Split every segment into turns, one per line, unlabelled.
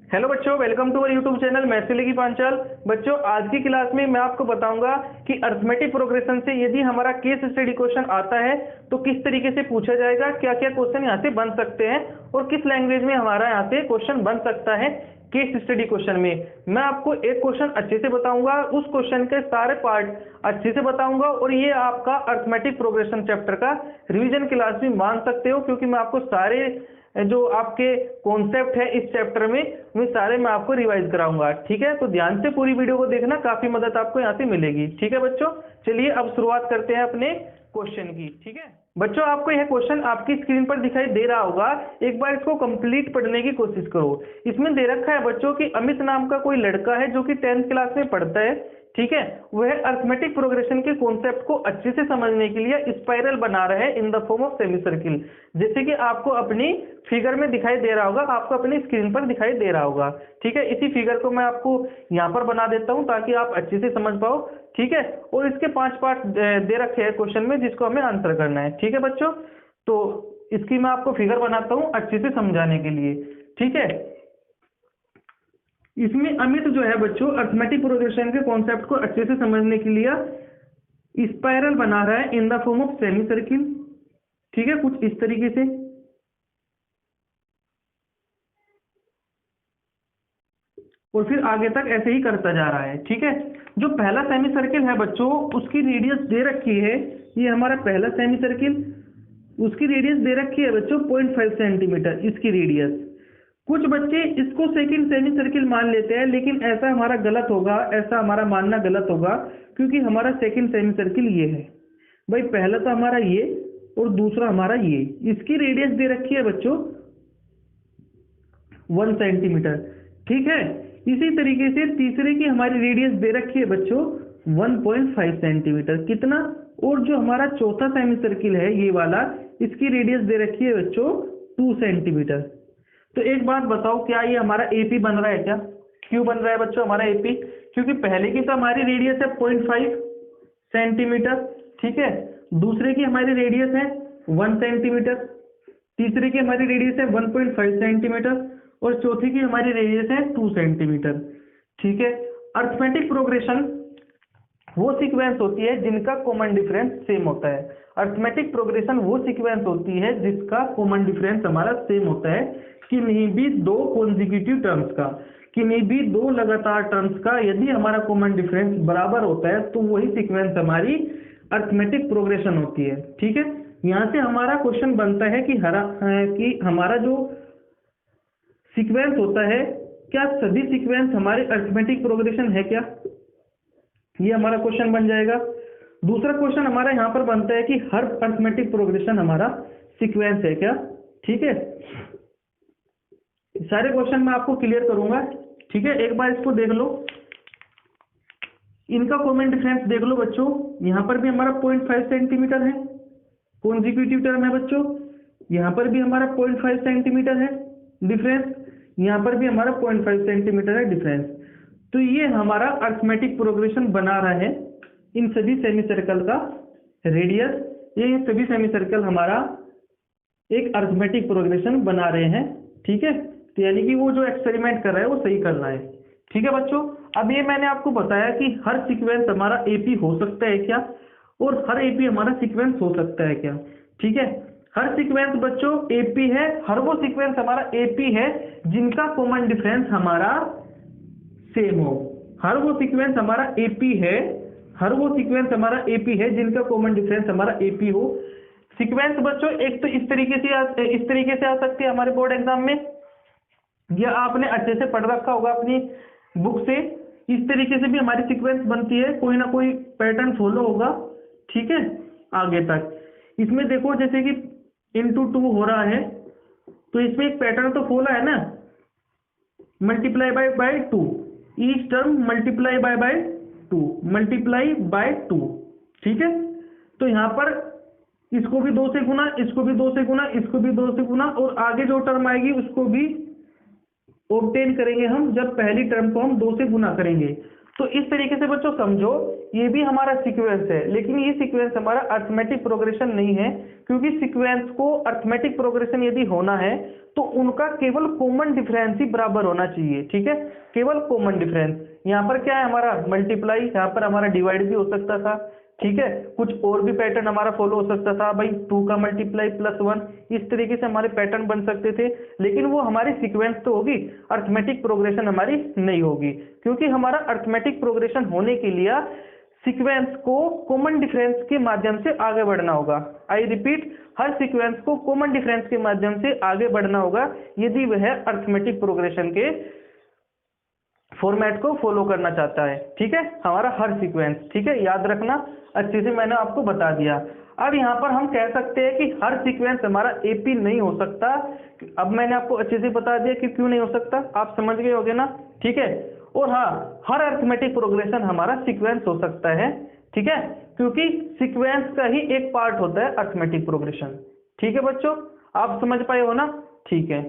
Hello बच्चों, welcome to our YouTube channel Maithili की पांचाल। बच्चों, आज की क्लास में मैं आपको बताऊंगा कि अरिथमेटिक प्रोग्रेशन से यदि हमारा केस स्टडी क्वेश्चन आता है तो किस तरीके से पूछा जाएगा, क्या क्या क्वेश्चन यहाँ से बन सकते हैं और किस लैंग्वेज में हमारा यहाँ से क्वेश्चन बन सकता है केस स्टडी क्वेश्चन में। मैं आपको एक क्वेश्चन अच्छे से बताऊंगा, उस क्वेश्चन के सारे पार्ट अच्छे से बताऊंगा और ये आपका अरिथमेटिक प्रोग्रेशन चैप्टर का रिवीजन क्लास भी मान सकते हो, क्योंकि मैं आपको सारे जो आपके कॉन्सेप्ट है इस चैप्टर में वे सारे मैं आपको रिवाइज कराऊंगा। ठीक है, तो ध्यान से पूरी वीडियो को देखना, काफी मदद आपको यहाँ से मिलेगी। ठीक है बच्चों, चलिए अब शुरुआत करते हैं अपने क्वेश्चन की। ठीक है बच्चों, आपको यह क्वेश्चन आपकी स्क्रीन पर दिखाई दे रहा होगा, एक बार इसको कंप्लीट पढ़ने की कोशिश करो। इसमें दे रखा है बच्चों कि अमित नाम का कोई लड़का है जो कि 10th क्लास में पढ़ता है। ठीक है, वह अरिथमेटिक प्रोग्रेशन के कॉन्सेप्ट को अच्छे से समझने के लिए स्पाइरल बना रहे हैं in the form of semi circle, जैसे कि आपको अपनी फिगर में दिखाई दे रहा होगा, आपको अपनी स्क्रीन पर दिखाई दे रहा होगा। ठीक है, इसी फिगर को मैं आपको यहाँ पर बना देता हूँ ताकि आप अच्छे से समझ पाओ। ठीक है, और इसके 5 पार्ट दे रखे हैं क्वेश्चन में जिसको हमें आंसर करना है। ठीक है बच्चों, तो इसकी मैं आपको फिगर बनाता हूँ अच्छे से समझाने के लिए। ठीक है, इसमें अमित जो है बच्चों अरिथमेटिक प्रोग्रेशन के कॉन्सेप्ट को अच्छे से समझने के लिए स्पाइरल बना रहा है in the form of semi circle. ठीक है, कुछ इस तरीके से। और फिर आगे तक ऐसे ही करता जा रहा है। ठीक है, जो पहला सेमी सर्किल है बच्चों उसकी रेडियस दे रखी है, ये हमारा पहला सेमी सर्किल, उसकी रेडियस दे रखी है बच्चों 0.5 सेंटीमीटर इसकी रेडियस। कुछ बच्चे इसको सेकंड सेमी सर्किल मान लेते हैं, लेकिन ऐसा हमारा गलत होगा, ऐसा हमारा मानना गलत होगा, क्योंकि हमारा सेकंड सेमी सर्किल ये है भाई, पहला तो हमारा ये और दूसरा हमारा ये। इसकी रेडियस दे रखी है बच्चों 1 सेंटीमीटर। ठीक है, इसी तरीके से तीसरे की हमारी रेडियस दे रखी है बच्चों 1.5 सेंटीमीटर। कितना? और जो हमारा चौथा सेमी सर्किल है ये वाला, इसकी रेडियस दे रखी है बच्चों 2 सेंटीमीटर। तो एक बात बताओ, क्या ये हमारा एपी बन रहा है क्या? क्यों बन रहा है बच्चों हमारा एपी? क्योंकि पहले की तो हमारी रेडियस है 0.5 सेंटीमीटर। ठीक है, दूसरे की हमारी रेडियस है 1 सेंटीमीटर, तीसरे की हमारी रेडियस है 1.5 सेंटीमीटर और चौथी की हमारी रेडियस है 2 सेंटीमीटर। ठीक है, अरिथमेटिक प्रोग्रेशन वो सीक्वेंस होती है जिनका कॉमन डिफरेंस सेम होता है। अरिथमेटिक प्रोग्रेशन वो सीक्वेंस होती है जिसका कॉमन डिफरेंस हमारा सेम होता है, किन्हीं भी 2 कॉन्जिक्यूटिव टर्म्स का, किन्हीं भी 2 लगातार टर्म्स का यदि हमारा कॉमन डिफरेंस बराबर होता है तो वही सीक्वेंस हमारी अरिथमेटिक प्रोग्रेशन होती है। ठीक है, यहाँ से हमारा क्वेश्चन बनता है कि हमारा जो सीक्वेंस होता है, क्या सभी सीक्वेंस हमारे अरिथमेटिक प्रोग्रेशन है क्या? ये हमारा क्वेश्चन बन जाएगा। दूसरा क्वेश्चन हमारा यहाँ पर बनता है कि हर अरिथमेटिक प्रोग्रेशन हमारा सीक्वेंस है क्या? ठीक है, सारे क्वेश्चन मैं आपको क्लियर करूंगा। ठीक है, एक बार इसको देख लो, इनका कॉमन डिफरेंस देख लो बच्चों। यहाँ पर भी हमारा 0.5 सेंटीमीटर है, कॉन्जिक्यूटिव टर्म है बच्चों। यहाँ पर भी हमारा 0.5 सेंटीमीटर है डिफरेंस, यहाँ पर भी हमारा 0.5 सेंटीमीटर है डिफरेंस। तो ये हमारा अरिथमेटिक प्रोग्रेशन बना रहा है इन सभी सेमी सर्कल का रेडियस, ये सभी सेमी सर्कल हमारा एक अरिथमेटिक प्रोग्रेशन बना रहे हैं। ठीक है, तो यानी कि वो जो एक्सपेरिमेंट कर रहा है वो सही कर रहा है। ठीक है बच्चों, अब ये मैंने आपको बताया कि हर सीक्वेंस हमारा एपी हो सकता है क्या, और हर एपी हमारा सीक्वेंस हो सकता है क्या। ठीक है, हर सीक्वेंस बच्चों एपी है, हर वो सीक्वेंस हमारा एपी है जिनका कॉमन डिफरेंस हमारा सेम हो। हर वो सीक्वेंस हमारा एपी है, हर वो सीक्वेंस हमारा एपी है जिनका कॉमन डिफरेंस हमारा एपी हो। सीक्वेंस बच्चों एक तो इस तरीके से आ सकती है हमारे बोर्ड एग्जाम में, या आपने अच्छे से पढ़ रखा होगा अपनी बुक से, इस तरीके से भी हमारी सीक्वेंस बनती है, कोई ना कोई पैटर्न फॉलो होगा। ठीक है, आगे तक इसमें देखो जैसे कि इंटू 2 हो रहा है, तो इसमें एक पैटर्न तो फॉलो है ना, multiply by 2, each term multiply by 2, multiply by 2। ठीक है, तो यहाँ पर इसको भी 2 से गुना, इसको भी 2 से गुना, इसको भी 2 से गुना, और आगे जो टर्म आएगी उसको भी ऑब्टेन करेंगे हम जब पहली टर्म को हम 2 से गुना करेंगे। तो इस तरीके से बच्चों समझो, ये भी हमारा सीक्वेंस है, लेकिन ये सीक्वेंस हमारा अर्थमेटिक प्रोग्रेशन नहीं है, क्योंकि सीक्वेंस को अर्थमेटिक प्रोग्रेशन यदि होना है तो उनका केवल कॉमन डिफरेंस ही बराबर होना चाहिए। ठीक है, केवल कॉमन डिफरेंस। यहाँ पर क्या है हमारा मल्टीप्लाई, यहाँ पर हमारा डिवाइड भी हो सकता था। ठीक है, कुछ और भी पैटर्न हमारा फॉलो हो सकता था भाई, 2 का मल्टीप्लाई +1, इस तरीके से हमारे पैटर्न बन सकते थे, लेकिन वो हमारी सीक्वेंस तो होगी, अर्थमेटिक प्रोग्रेशन हमारी नहीं होगी, क्योंकि हमारा अर्थमेटिक प्रोग्रेशन होने के लिए सीक्वेंस को कॉमन डिफरेंस के माध्यम से आगे बढ़ना होगा। आई रिपीट, हर सीक्वेंस को कॉमन डिफरेंस के माध्यम से आगे बढ़ना होगा यदि वह अर्थमेटिक प्रोग्रेशन के फॉर्मेट को फॉलो करना चाहता है। ठीक है, हमारा हर सीक्वेंस, ठीक है, याद रखना, अच्छे से मैंने आपको बता दिया। अब यहाँ पर हम कह सकते हैं कि हर सीक्वेंस हमारा एपी नहीं हो सकता। अब मैंने आपको अच्छे से बता दिया कि क्यों नहीं हो सकता, आप समझ गए होगे ना। ठीक है, और हाँ, हर अर्थमेटिक प्रोग्रेशन हमारा सीक्वेंस हो सकता है। ठीक है, क्योंकि सीक्वेंस का ही एक पार्ट होता है अर्थमेटिक प्रोग्रेशन। ठीक है बच्चों, आप समझ पाए हो ना। ठीक है,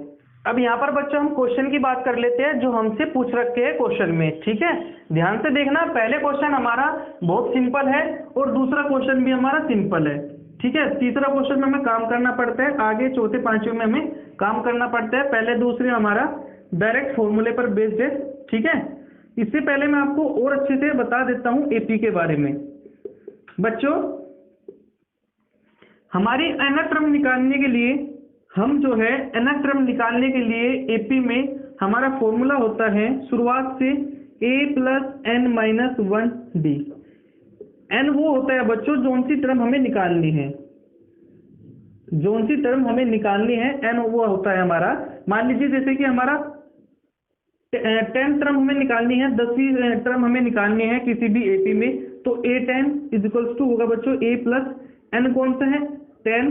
अब यहाँ पर बच्चों हम क्वेश्चन की बात कर लेते हैं जो हमसे पूछ रखे हैं क्वेश्चन में। ठीक है, ध्यान से देखना, पहले क्वेश्चन हमारा बहुत सिंपल है और दूसरा क्वेश्चन भी हमारा सिंपल है। ठीक है, तीसरा क्वेश्चन में हमें काम करना पड़ता है, आगे चौथे पांचवें में हमें काम करना पड़ता है। पहले दूसरे हमारा डायरेक्ट फॉर्मूले पर बेस्ड है। ठीक है, इससे पहले मैं आपको और अच्छे से बता देता हूं एपी के बारे में। बच्चों, हमारी nth टर्म निकालने के लिए हम जो है nth टर्म निकालने के लिए एपी में हमारा फॉर्मूला होता है शुरुआत से a + n-1d। n वो होता है बच्चों जोन सी टर्म हमें निकालनी है, जोन सी टर्म हमें निकालनी है, n वो होता है हमारा। मान लीजिए जैसे कि हमारा 10 टर्म हमें निकालनी है, 10वीं टर्म हमें निकालनी है किसी भी एपी में, तो a10 = होगा बच्चों a + n, कौन सा है 10,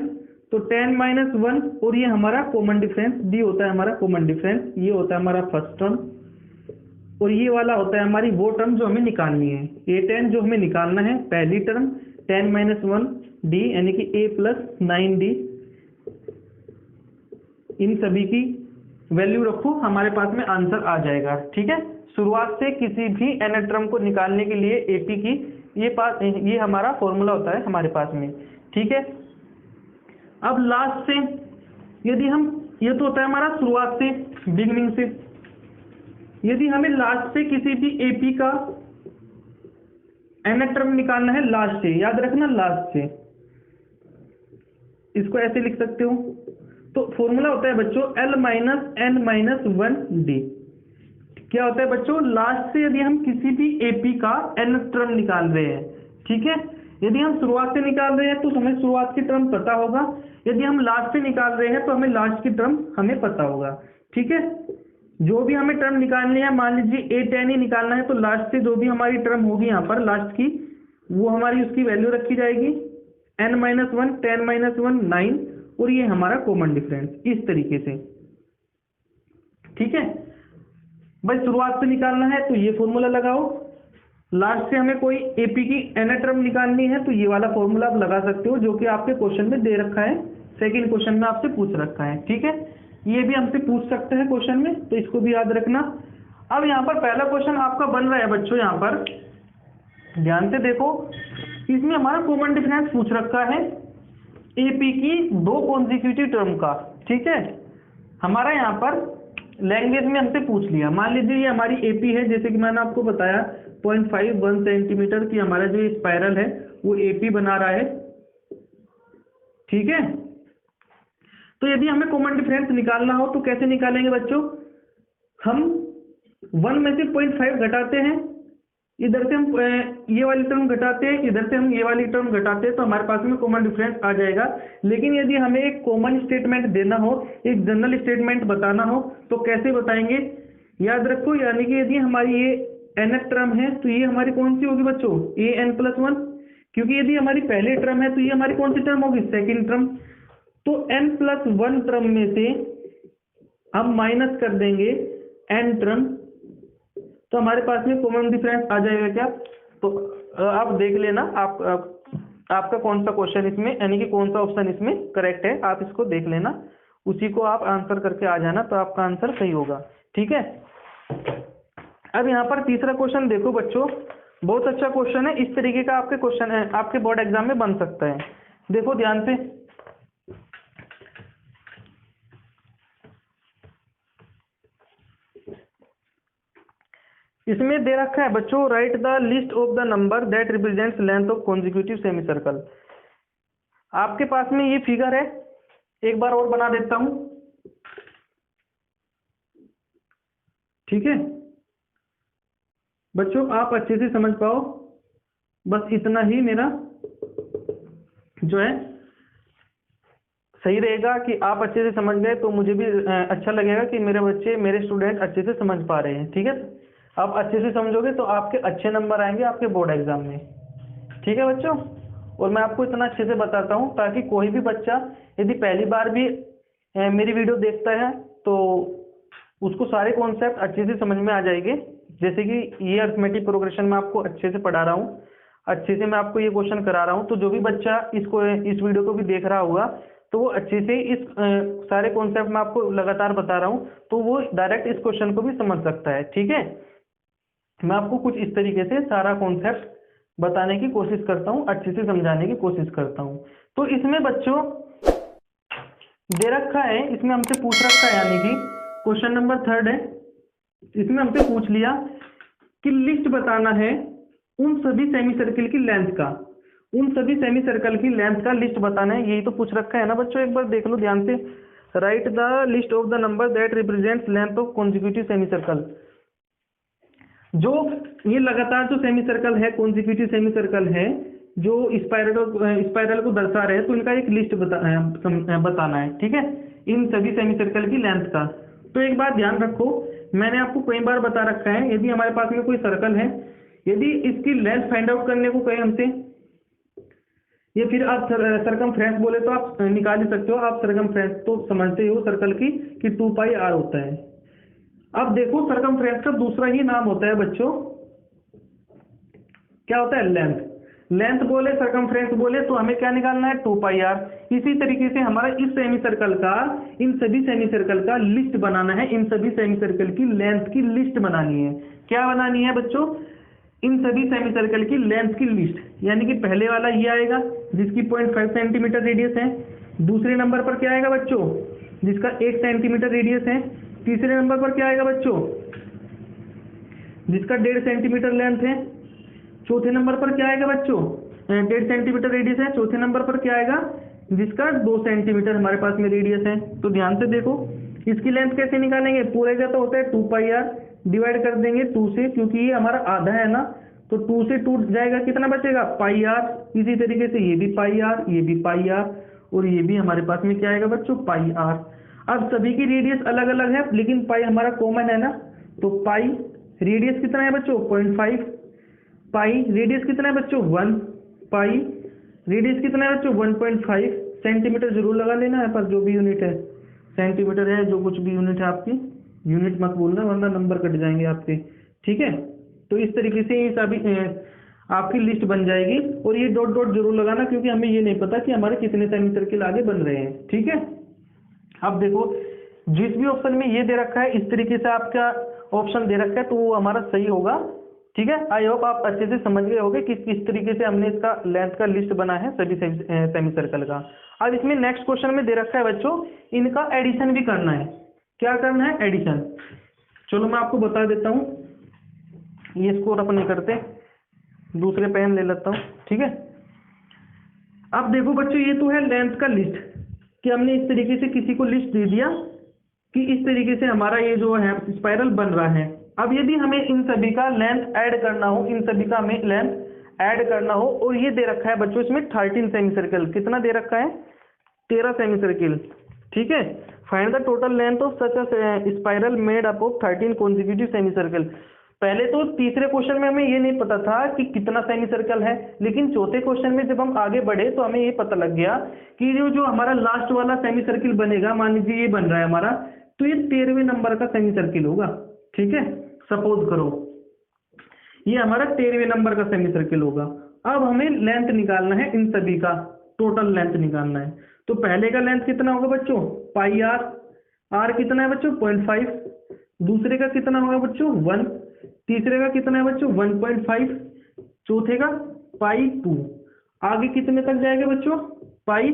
तो 10-1, और ये हमारा कॉमन डिफरेंस d होता है हमारा कॉमन डिफरेंस, ये होता है हमारा फर्स्ट टर्म, और ये वाला होता है हमारी वो टर्म जो हमें निकालनी है। a10 जो हमें निकालना है पहली टर्म, 10-1d यानी कि a + 9d, इन सभी की वैल्यू रखो, हमारे पास में आंसर आ जाएगा। ठीक है, शुरुआत से किसी भी nth टर्म को निकालने के लिए एपी की ये हमारा फॉर्मूला होता है हमारे पास में। ठीक है, अब लास्ट से यदि हम, ये तो होता है हमारा शुरुआत से, बिगनिंग से, यदि हमें लास्ट से किसी भी एपी का nth टर्म निकालना है लास्ट से, याद रखना लास्ट से, इसको ऐसे लिख सकते हो, तो फॉर्मूला होता है बच्चों L - n-1d। क्या होता है बच्चों, लास्ट से यदि हम किसी भी एपी का nth टर्म निकाल रहे हैं, ठीक है, यदि हम शुरुआत से निकाल रहे हैं तो हमें शुरुआत की टर्म पता होगा, यदि हम लास्ट से निकाल रहे हैं तो हमें लास्ट की टर्म हमें पता होगा। ठीक है, जो भी हमें टर्म निकालनी है, मान लीजिए a10 ही निकालना है, तो लास्ट से जो भी हमारी टर्म होगी यहाँ पर लास्ट की, वो हमारी उसकी वैल्यू रखी जाएगी, n-1, 10-1, 9, और ये हमारा कॉमन डिफरेंस, इस तरीके से। ठीक है भाई, शुरुआत से निकालना है तो ये फॉर्मूला लगाओ, लास्ट से हमें कोई एपी की nth टर्म निकालनी है तो ये वाला फॉर्मूला आप लगा सकते हो, जो कि आपके क्वेश्चन में दे रखा है, सेकंड क्वेश्चन में आपसे पूछ रखा है। ठीक है, ये भी हमसे पूछ सकते हैं क्वेश्चन में, तो इसको भी याद रखना। अब यहाँ पर पहला क्वेश्चन आपका बन रहा है बच्चों, यहाँ पर ध्यान से देखो, इसमें हमारा कॉमन डिफरेंस पूछ रखा है एपी की 2 कॉन्जिक्यूटिव टर्म का। ठीक है, हमारा यहाँ पर लैंग्वेज में हमसे पूछ लिया, मान लीजिए ये हमारी एपी है, जैसे कि मैंने आपको बताया 0.51 सेंटीमीटर की हमारा जो स्पाइरल है वो एपी बना रहा है। ठीक है, तो यदि हमें कॉमन डिफरेंस निकालना हो तो कैसे निकालेंगे बच्चों, हम 1 में से 0.5 घटाते हैं, इधर से हम ये वाली टर्म घटाते हैं, इधर से हम ये वाली टर्म घटाते हैं, तो हमारे पास में कॉमन डिफरेंस आ जाएगा। लेकिन यदि हमें एक कॉमन स्टेटमेंट देना हो, एक जनरल स्टेटमेंट बताना हो, तो कैसे बताएंगे, याद रखो, यानी कि यदि हमारी ये nth टर्म है तो ये हमारी कौन सी होगी बच्चों, an+1, क्योंकि यदि हमारी पहली टर्म है तो ये हमारी कौन सी टर्म होगी, सेकेंड टर्म। तो n+1 टर्म में से हम माइनस कर देंगे n टर्म, तो हमारे पास में कॉमन डिफरेंस आ जाएगा क्या। तो आप देख लेना, आपका कौन सा क्वेश्चन इसमें, यानी कि कौन सा ऑप्शन इसमें करेक्ट है, आप इसको देख लेना, उसी को आप आंसर करके आ जाना, तो आपका आंसर सही होगा। ठीक है, अब यहाँ पर तीसरा क्वेश्चन देखो बच्चों, बहुत अच्छा क्वेश्चन है, इस तरीके का आपके क्वेश्चन है आपके बोर्ड एग्जाम में बन सकता है। देखो ध्यान से, इसमें दे रखा है बच्चों, right the list of the number that represents length of consecutive semi circle. आपके पास में ये फिगर है, एक बार और बना देता हूं, ठीक है बच्चों, आप अच्छे से समझ पाओ, बस इतना ही मेरा जो है सही रहेगा कि आप अच्छे से समझ गए, तो मुझे भी अच्छा लगेगा कि मेरे बच्चे, मेरे स्टूडेंट अच्छे से समझ पा रहे हैं। ठीक है, आप अच्छे से समझोगे तो आपके अच्छे नंबर आएंगे आपके बोर्ड एग्जाम में। ठीक है बच्चों, और मैं आपको इतना अच्छे से बताता हूँ ताकि कोई भी बच्चा यदि पहली बार भी मेरी वीडियो देखता है तो उसको सारे कॉन्सेप्ट अच्छे से समझ में आ जाएंगे। जैसे कि ये अरिथमेटिक प्रोग्रेशन में आपको अच्छे से पढ़ा रहा हूँ, अच्छे से मैं आपको ये क्वेश्चन करा रहा हूँ, तो जो भी बच्चा इस वीडियो को भी देख रहा होगा तो वो अच्छे से इस सारे कॉन्सेप्ट में आपको लगातार बता रहा हूँ, तो वो डायरेक्ट इस क्वेश्चन को भी समझ सकता है। ठीक है, मैं आपको कुछ इस तरीके से सारा कॉन्सेप्ट बताने की कोशिश करता हूँ, अच्छे से समझाने की कोशिश करता हूँ। तो इसमें बच्चों दे रखा है, इसमें हमसे पूछ रखा है, यानी कि क्वेश्चन नंबर 3 है, इसमें हमसे पूछ लिया कि लिस्ट बताना है उन सभी सेमी सर्किल की लेंथ का, उन सभी सेमी सर्कल की लेंथ का लिस्ट बताना है, यही तो पूछ रखा है ना बच्चों। एक बार देख लो ध्यान से, right the list of the number that represents length of consecutive semi circle. जो ये लगातार जो सेमी सर्कल है, कॉन्जिक्यूटिव सेमी सर्कल है, जो स्पाइरल को दर्शा रहे हैं, तो इनका एक लिस्ट बताना है। ठीक है, इन सभी सेमी सर्कल की लेंथ का। तो एक बात ध्यान रखो, मैंने आपको कई बार बता रखा है, यदि हमारे पास में कोई सर्कल है, यदि इसकी लेंथ फाइंड आउट करने को कहे हमसे, या फिर आप सरकमफ्रेंस बोले तो आप निकाल ही सकते हो, आप सरकमफ्रेंस तो समझते हो सर्कल की कि 2 पाई r होता है। अब देखो सरकमफ्रेंस का दूसरा ही नाम होता है बच्चों, क्या होता है, लेंथ। लेंथ बोले सरकमफ्रेंस बोले तो हमें क्या निकालना है, 2 पाई r। इसी तरीके से हमारा इस सेमी सर्कल का, इन सभी सेमी सर्कल का लिस्ट बनाना है, इन सभी सेमी सर्कल की लेंथ की लिस्ट बनानी है। क्या बनानी है बच्चों, इन सभी सेमी सर्कल की लेंथ की लिस्ट, यानी कि पहले वाला ये आएगा जिसकी 0.5 सेंटीमीटर रेडियस है, दूसरे नंबर पर क्या आएगा बच्चों, जिसका 1 सेंटीमीटर रेडियस है, तीसरे नंबर पर क्या आएगा बच्चों, जिसका 1.5 सेंटीमीटर लेंथ है, चौथे नंबर पर क्या आएगा बच्चों, 1.5 सेंटीमीटर रेडियस है, चौथे नंबर पर क्या आएगा, जिसका 2 सेंटीमीटर हमारे पास में रेडियस है। तो ध्यान से देखो, इसकी लेंथ कैसे निकालेंगे, पूरे का तो होता है 2 पाई r, डिवाइड कर देंगे 2 से, क्योंकि ये हमारा आधा है ना, तो 2 से टूट जाएगा, कितना बचेगा, पाई r। इसी तरीके से ये भी पाई r, ये भी पाई r, और ये भी हमारे पास में क्या आएगा बच्चों, पाई r। अब सभी की रेडियस अलग अलग है, लेकिन पाई हमारा कॉमन है ना, तो पाई रेडियस कितना है बच्चों, 0.5, पाई रेडियस कितना है बच्चों, 1, पाई रेडियस कितना है बच्चों, 1.5 सेंटीमीटर जरूर लगा लेना है, पर जो भी यूनिट है, सेंटीमीटर है, जो कुछ भी यूनिट है आपकी, यूनिट मत बोलना वरना नंबर कट जाएंगे आपके। ठीक है, तो इस तरीके से ये सभी आपकी लिस्ट बन जाएगी, और ये डॉट डॉट जरूर लगाना, क्योंकि हमें ये नहीं पता कि हमारे कितने सेमी सर्किल आगे बन रहे हैं। ठीक है, अब देखो जिस भी ऑप्शन में ये दे रखा है, इस तरीके से आपका ऑप्शन दे रखा है, तो वो हमारा सही होगा। ठीक है, आई होप आप अच्छे से समझ गए होंगे कि किस तरीके से हमने इसका लेंथ का लिस्ट बना है सभी सेमी सर्कल का। अब इसमें नेक्स्ट क्वेश्चन में दे रखा है बच्चों, इनका एडिशन भी करना है। क्या करना है, एडिशन। चलो मैं आपको बता देता हूँ, ये इसको रफ नहीं करते, दूसरे पेन ले लेता हूँ। ठीक है, अब देखो बच्चों, ये तो है लेंथ का लिस्ट, कि हमने इस तरीके से किसी को लिस्ट दे दिया कि इस तरीके से हमारा ये जो है स्पाइरल बन रहा है। अब यदि हमें इन सभी का लेंथ ऐड करना हो, इन सभी का हमें लेंथ ऐड करना हो, और ये दे रखा है बच्चों इसमें 13 सेमी सर्कल, कितना दे रखा है, 13 सेमी सर्किल। ठीक है, find the total length of such a spiral made up of 13 consecutive semi circle. पहले तो तीसरे क्वेश्चन में हमें ये नहीं पता था कि कितना सेमी सर्कल है, लेकिन चौथे क्वेश्चन में जब हम आगे बढ़े तो हमें ये पता लग गया कि जो हमारा लास्ट वाला सेमी सर्किल बनेगा, मान लीजिए ये बन रहा है हमारा, तो ये 13वें नंबर का सेमी सर्किल होगा। ठीक है, सपोज करो ये हमारा 13वें नंबर का सेमी सर्किल होगा। अब हमें लेंथ निकालना है, इन सभी का टोटल लेंथ निकालना है। तो पहले का लेंथ कितना होगा बच्चों, पाई r, r कितना है बच्चों, 0.5, दूसरे का कितना होगा बच्चों 1, तीसरे का कितना है बच्चों 1.5, चौथे का पाई 2, आगे कितने तक जाएगा बच्चों पाई।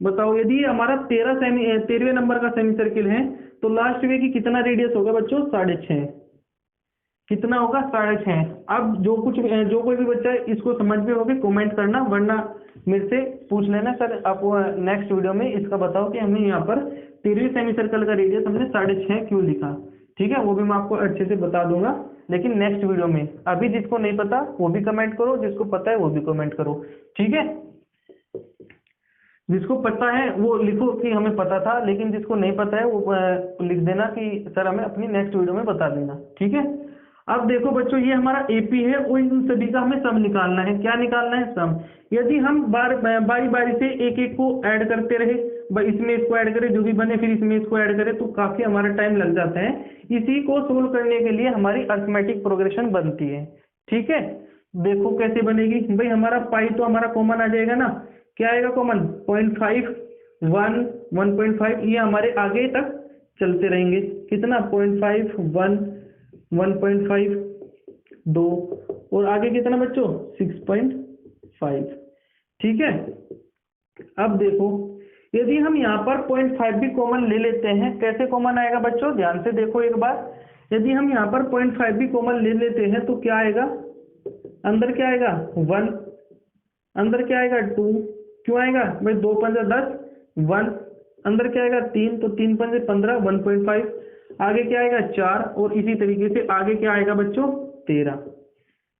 बताओ यदि हमारा 13वें नंबर का सेमी सर्किल है तो लास्ट में की कितना रेडियस होगा बच्चों 6.5, कितना होगा 6.5। अब जो कोई भी बच्चा इसको समझ में होगी कमेंट करना, वरना मेरे से पूछ लेना सर आप नेक्स्ट वीडियो में इसका बताओ कि हमने यहाँ पर 13वें सेमी सर्कल का रेडियस हमने 6.5 क्यों लिखा। ठीक है, वो भी मैं आपको अच्छे से बता दूंगा लेकिन नेक्स्ट वीडियो में। अभी जिसको नहीं पता वो भी कमेंट करो, जिसको पता है वो भी कमेंट करो। ठीक है, जिसको पता है वो लिखो कि हमें पता था, लेकिन जिसको नहीं पता है वो लिख देना कि सर हमें अपनी नेक्स्ट वीडियो में बता देना। ठीक है, अब देखो बच्चों ये हमारा एपी है और इन सभी का हमें सम निकालना है। क्या निकालना है सम। यदि हम बारी बारी से एक एक को ऐड करते रहे, इसमें इसको ऐड करें जो भी बने, फिर इसमें इसको ऐड करें तो काफी हमारा टाइम लग जाता है। इसी को सोल्व करने के लिए हमारी अरिथमेटिक प्रोग्रेशन बनती है। ठीक है, देखो कैसे बनेगी भाई। हमारा पाई तो हमारा कॉमन आ जाएगा ना, क्या आएगा कॉमन 0.5 1 1.5, ये हमारे आगे तक चलते रहेंगे। कितना 0.5 1 1.5 2 और आगे कितना बच्चों 6.5। ठीक है, अब देखो यदि हम यहाँ पर 0.5 भी कॉमन ले लेते हैं, कैसे कॉमन आएगा बच्चों ध्यान से देखो एक बार। यदि हम यहाँ पर 0.5 भी कॉमन ले लेते हैं तो क्या आएगा, अंदर क्या आएगा 1, अंदर क्या आएगा 2, क्यों आएगा भाई 2 पंजे 10 1, अंदर क्या आएगा 3, तो 3 पंजे 15 1.5, आगे क्या आएगा 4 और इसी तरीके से आगे क्या आएगा बच्चों 13,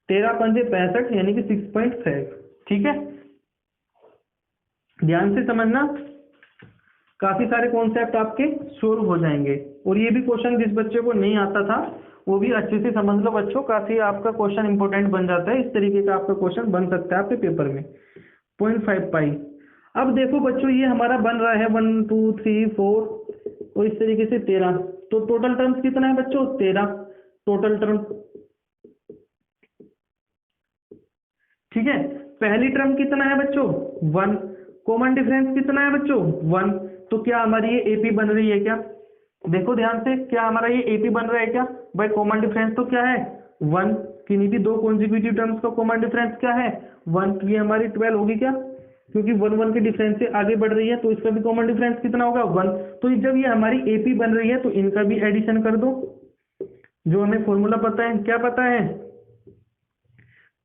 13 पंजे 65 यानी कि 6.5। ठीक है, ध्यान से समझना, काफी सारे कॉन्सेप्ट आपके सोल्व हो जाएंगे। और ये भी क्वेश्चन जिस बच्चे को नहीं आता था वो भी अच्छे से समझ लो बच्चों, काफी आपका क्वेश्चन इंपॉर्टेंट बन जाता है। इस तरीके का आपका क्वेश्चन बन सकता है आपके पेपर में 0.5 पाई। अब देखो बच्चों ये हमारा बन रहा है 1 2 3 4 और इस तरीके से 13, तो टोटल टर्म्स कितना है बच्चों 13 टोटल टर्म। ठीक है, पहली टर्म कितना है बच्चों 1, कॉमन डिफरेंस कितना है बच्चों 1, तो क्या हमारी ये एपी बन रही है क्या। देखो ध्यान से, क्या हमारा ये एपी बन रहा है क्या भाई। कॉमन डिफरेंस तो क्या है 1, किन्हीं भी दो कॉन्जिक्यूटिव टर्म्स का कॉमन डिफरेंस क्या है 1, ये हमारी 12 होगी क्या, क्योंकि 1 1 के डिफरेंस से आगे बढ़ रही है तो इसका भी कॉमन डिफरेंस कितना होगा 1। तो जब ये हमारी एपी बन रही है तो इनका भी एडिशन कर दो, जो हमें फॉर्मूला पता है। क्या पता है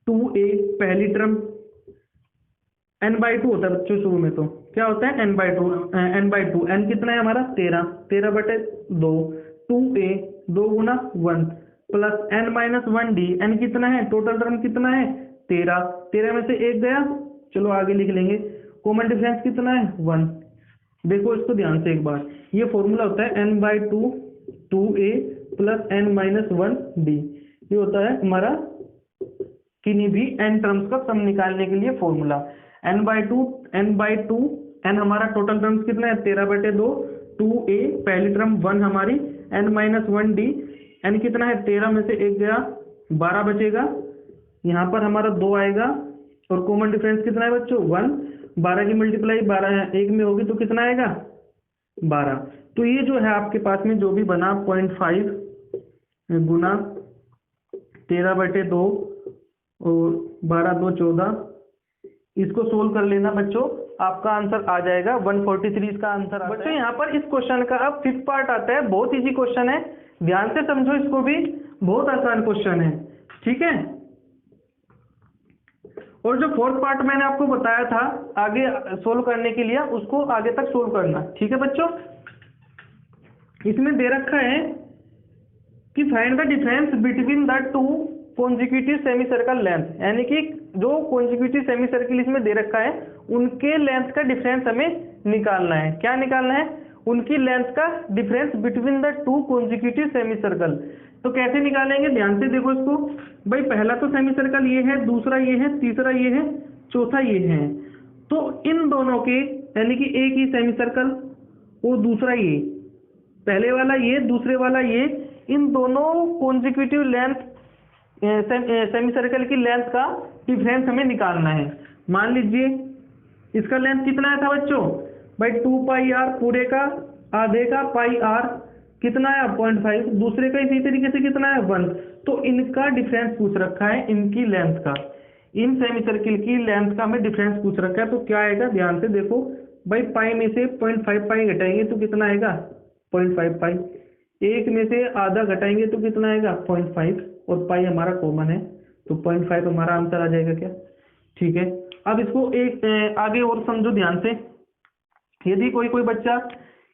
2a पहली टर्म, n/2 होता है बच्चों शुरू में, तो क्या होता है n/2 n कितना है हमारा 13/2 2a 2 गुना 1 प्लस n-1d, n कितना है टोटल टर्म कितना है 13 में से एक गया, चलो आगे लिख लेंगे। कॉमन डिफरेंस कितना है 1। देखो इसको ध्यान से एक बार, ये फॉर्मूला होता है n/2 2a प्लस n-1d, ये होता है हमारा किन्हीं भी n टर्म्स का सम निकालने के लिए फॉर्मूला। n/2 n हमारा टोटल टर्म्स कितना है 13/2 2a पहली टर्म 1 हमारी n-1d, n कितना है 13 में से एक गया 12 बचेगा, यहाँ पर हमारा 2 आएगा और कॉमन डिफरेंस कितना है बच्चों 1, 12 की मल्टीप्लाई 12 एक में होगी तो कितना आएगा 12। तो ये जो है आपके पास में जो भी बना 0.5 गुना 13/2 और 12 2 14, इसको सोल्व कर लेना बच्चों, आपका आंसर आ जाएगा 143 इसका आंसर आता है। बच्चों यहाँ पर इस क्वेश्चन का अब 5th पार्ट आता है, बहुत इजी क्वेश्चन है, ध्यान से समझो इसको भी, बहुत आसान क्वेश्चन है। ठीक है, और जो 4th पार्ट मैंने आपको बताया था आगे सोल्व करने के लिए, उसको आगे तक सोल्व करना। ठीक है बच्चों, इसमें दे रखा है कि find the difference between the two consecutive semi circle length, यानी कि जो कॉन्जिक्यूटिव सेमी सर्कल इसमें दे रखा है उनके लेंथ का डिफरेंस हमें निकालना है। क्या निकालना है, उनकी लेंथ का difference between the two consecutive semi circle. तो कैसे निकालेंगे, ध्यान से देखो इसको भाई। पहला तो सेमी सर्कल ये है, दूसरा ये है, तीसरा ये है, चौथा ये है। तो इन दोनों के यानी कि एक ही सेमी सर्कल और दूसरा ये, पहले वाला ये दूसरे वाला ये, इन दोनों कॉन्जिक्यूटिव लेंथ सेमी सर्कल की लेंथ का डिफरेंस हमें निकालना है। मान लीजिए इसका लेंथ कितना था बच्चों भाई 2 पाई r पूरे का आधे का पाई r, कितना आया 0.5, दूसरे का इसी तरीके से कितना है 1। तो इनका डिफरेंस पूछ रखा है, इनकी लेंथ का, इन सेमी सर्किल की लेंथ का हमें डिफरेंस पूछ रखा है। तो क्या आएगा, ध्यान से देखो भाई, पाई में से 0.5 पाई घटाएंगे तो कितना आएगा 0.5 पाई, एक में से आधा घटाएंगे तो कितना आएगा 0.5, और पाई हमारा कॉमन है तो 0.5 हमारा आंसर आ जाएगा क्या। ठीक है, अब इसको एक आगे और समझो ध्यान से। यदि कोई कोई बच्चा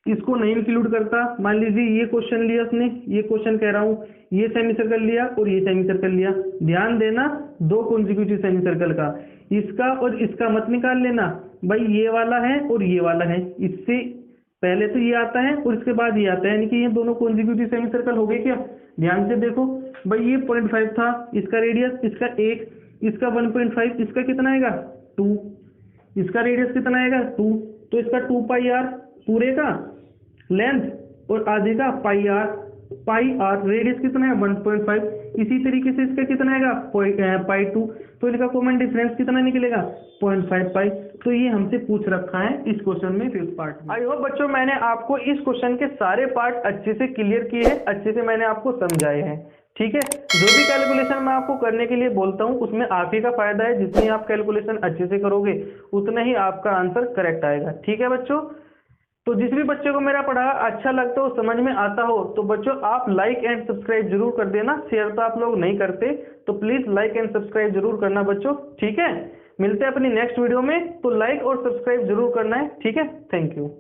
इसको नहीं इंक्लूड करता, मान लीजिए ये क्वेश्चन लिया उसने, ये क्वेश्चन कह रहा हूँ, ये सेमी सर्कल लिया और ये सेमी सर्कल लिया, ध्यान देना दो कॉन्जिक्यूटिव सेमी सर्कल का, इसका और इसका मत निकाल लेना भाई, ये वाला है और ये वाला है, इससे पहले तो ये आता है और इसके बाद ये आता है, यानी कि ये दोनों कॉन्जिक्यूटिव सेमी सर्कल हो गए क्या। ध्यान से देखो भाई, ये 0.5 था, इसका रेडियस, इसका 1, इसका 1.5, इसका कितना आएगा 2, इसका रेडियस कितना आएगा 2, तो इसका 2 पाई आर पूरे का लेंथ और आधे का पाई आर रेडियस कितना है 1.5, इसी तरीके से इसका कितना आएगा पाई 2, तो इनका कॉमन डिफरेंस कितना निकलेगा 0.5 पाई। तो ये हमसे पूछ रखा है इस क्वेश्चन में 5th पार्ट में। आई होप बच्चों मैंने आपको इस क्वेश्चन के सारे पार्ट अच्छे से क्लियर किए हैं, अच्छे से मैंने आपको समझाए हैं। ठीक है, जो भी कैलकुलेशन मैं आपको करने के लिए बोलता हूँ उसमें आप ही का फायदा है, जितनी आप कैलकुलेशन अच्छे से करोगे उतना ही आपका आंसर करेक्ट आएगा। ठीक है बच्चों, तो जिस भी बच्चे को मेरा पढ़ा अच्छा लगता हो, समझ में आता हो, तो बच्चों आप लाइक एंड सब्सक्राइब जरूर कर देना। शेयर तो आप लोग नहीं करते, तो प्लीज लाइक एंड सब्सक्राइब जरूर करना बच्चों। ठीक है, मिलते हैं अपनी नेक्स्ट वीडियो में, तो लाइक और सब्सक्राइब जरूर करना है। ठीक है, थैंक यू।